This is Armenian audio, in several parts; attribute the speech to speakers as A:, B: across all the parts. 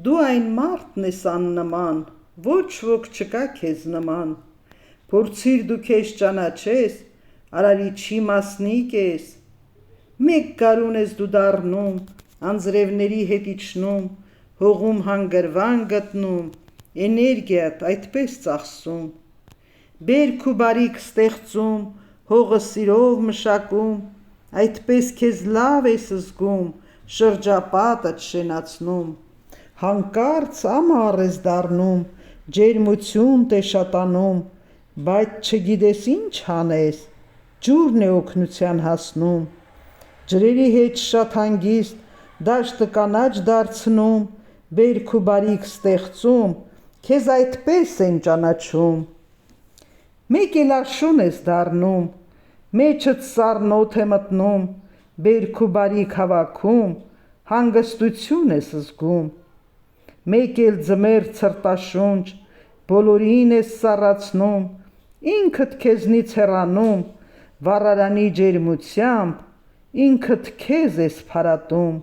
A: Դու այն մարդն ես աննման, ոչ ոք չկա քեզ նման, փորձիր դու քեզ ճանաչես, արարիչի մասնիկ ես, մեկ գարուն ես դու դառնում, անձրևների հետ իջնում, հողում հանգրվան գտնում, էներգիադ այդպես ծախսում, բերք ու բարիք ստեղծում, հողը սիրով մշակում, այդպես քեզ լավ ես զգում, շրջապատդ շենացնում, հանկարծ ամառ ես դառնում, ջերմություն տեշատանում, բայց չգիտես ինչ անես, ջուրն է օգնության հասնում, ջրերի հետ շատ հանգիստ, դաշտը կանաչ դարձնում, բերք ու բարիք ստեղծում, քեզ այդպես են ճանաչում, մեկ էլ աշուն ես դառնում, մեջդ սառնոթ է մտնում, բերք ու բարիք հավաքում, հանգստություն ես զգում, մեկ էլ ձմեռ ցրտաշունչ, բոլորին ես սառացնում, ինքդ քեզնից հեռանում, վառարանի ջերմությամբ, ինքդ քեզ ես փարատում,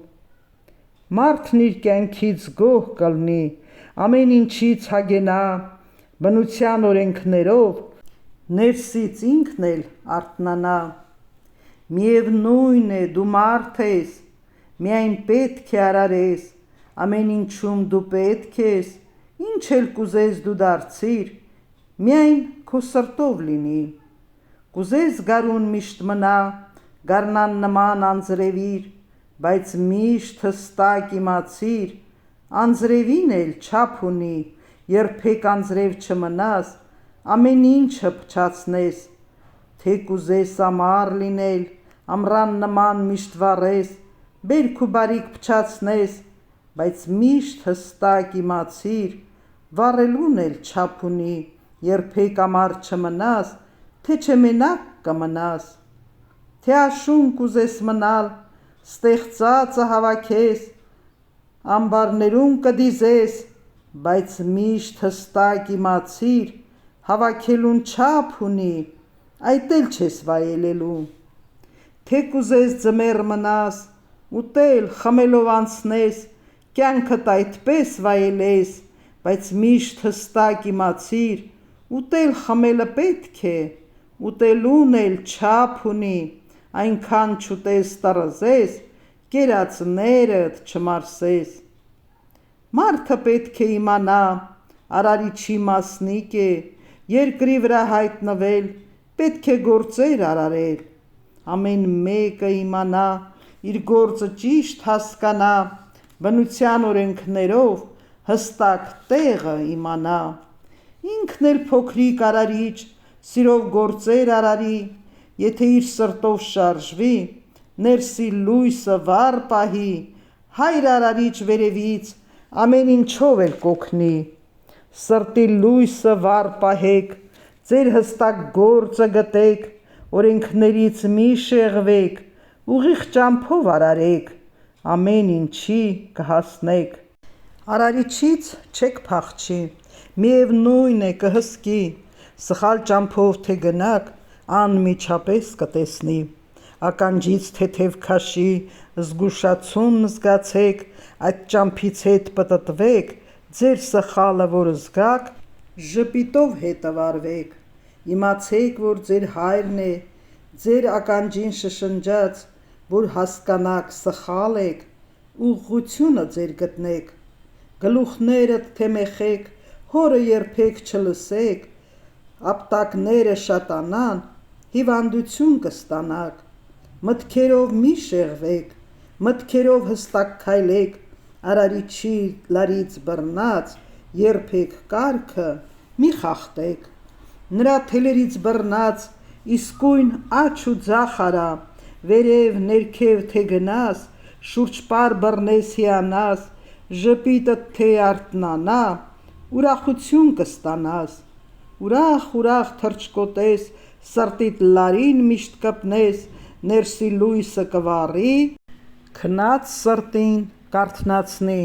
A: մարդն իր կյանքից գոհ կլինի, ամեն ինչից հագենա, բնության օրենքներով, ներսից ինքն էլ արթնանա, միևնույն է դու մարդ ես, միայն պետք է արարես, ամեն ինչում դու պետք ես, ինչ էլ կուզես դու դարձիր, միայն քո սրտով լինի, կուզես գարուն միշտ մնա, գարնան նման անձրևիր, բայց միշտ հստակ իմացիր, անձրևին էլ չափ ունի, երբեք անձրև չմնաս, ամեն ինչը փչացնես, թե կուզես ամառ լինել, ամռան նման միշտ վառես, բերք ու բարիք փչացնես, բայց միշտ հստակ իմացիր, վառելուն էլ չափ ունի, երբեք ամառ չմնաս, թե չէ մենակ կմնաս, թե աշուն կուզես մնալ, ստեղծածը հավաքես, ամբարներում կդիզես, բայց միշտ հստակ իմացիր, հավաքելուն չափ ունի, այդ էլ չես վայելելու, թե կուզես ձմեռ մնաս, ուտել, խմելով անցնես, կյանքդ այդպես վայելես, բայց միշտ հստակ իմացիր, ուտել խմելը պետք է, ուտելուն էլ չափ ունի, այնքան չուտես տռզես, կերածներդ չմարսես, մարդը պետք է իմանա, արարիչի մասնիկ է, երկրի վրա հայտնվել, պետք է գործեր արարել, ամեն մեկը իմանա, իր գործը ճիշտ հասկանա, բնության օրենքներով հստակ տեղը իմանա, ինքն էլ փոքրիկ արարիչ, սիրով գործեր արարի, եթե իր սրտով շարժվի, ներսի լույսը վառ պահի, հայր արարիչ վերևից, ամեն ինչով էլ կօգնի, սրտի լույսը վառ պահեք, ձեր հստակ գործը գտեք, օրենքներից մի շեղվեք, ուղիղ ճամփով արարեք, ամեն ինչի կհասնեք, արարիչից չեք փախչի, միևնույն է կհսկի, սխալ ճամփով թե գնաք, անմիջապես կտեսնի, ականջից թեթև քաշի, զգուշացում զգացեք, այդ ճամփից հետ պտտվեք, ձեր սխալը որ զգաք, ժպիտով հետը վարվեք, իմացեք, որ ձեր հայրն է, ձեր ականջին շշնջաց, որ հասկանաք սխալ եք, ուղղությունը ձեր գտնեք, գլուխներդ թե մեխեք, հորը երբեք չլսեք, ապտակները շատանան, հիվանդություն կստանաք, մտքերով մի շեղվեք, մտքերով հստակ քայլեք, արարիչի լարից բռնած, երբեք կարգը մի խախտեք, նրա թելերից բռնած, իսկույն աջ ու ձախ արա, վերև ներքև թե գնաս, շուրջ պար բռնես հիանաս, ժպիտդ թե արթնանա, ուրախություն կստանաս, ուրախ թռչկոտես, սրտիդ լարին միշտ կպնես, ներսի լույսը կվառի, քնած սրտին կարթնացնի,